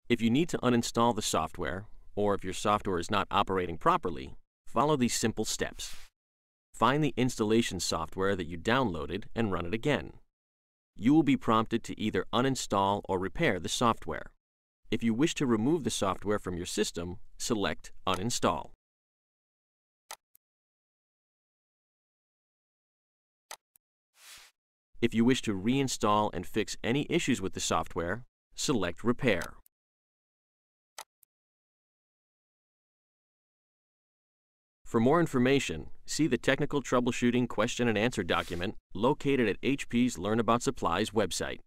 If you need to uninstall the software, or if your software is not operating properly, follow these simple steps. Find the installation software that you downloaded and run it again. You will be prompted to either uninstall or repair the software. If you wish to remove the software from your system, select Uninstall. If you wish to reinstall and fix any issues with the software, select Repair. For more information, see the Technical Troubleshooting Question and Answer document located at HP's Learn About Supplies website.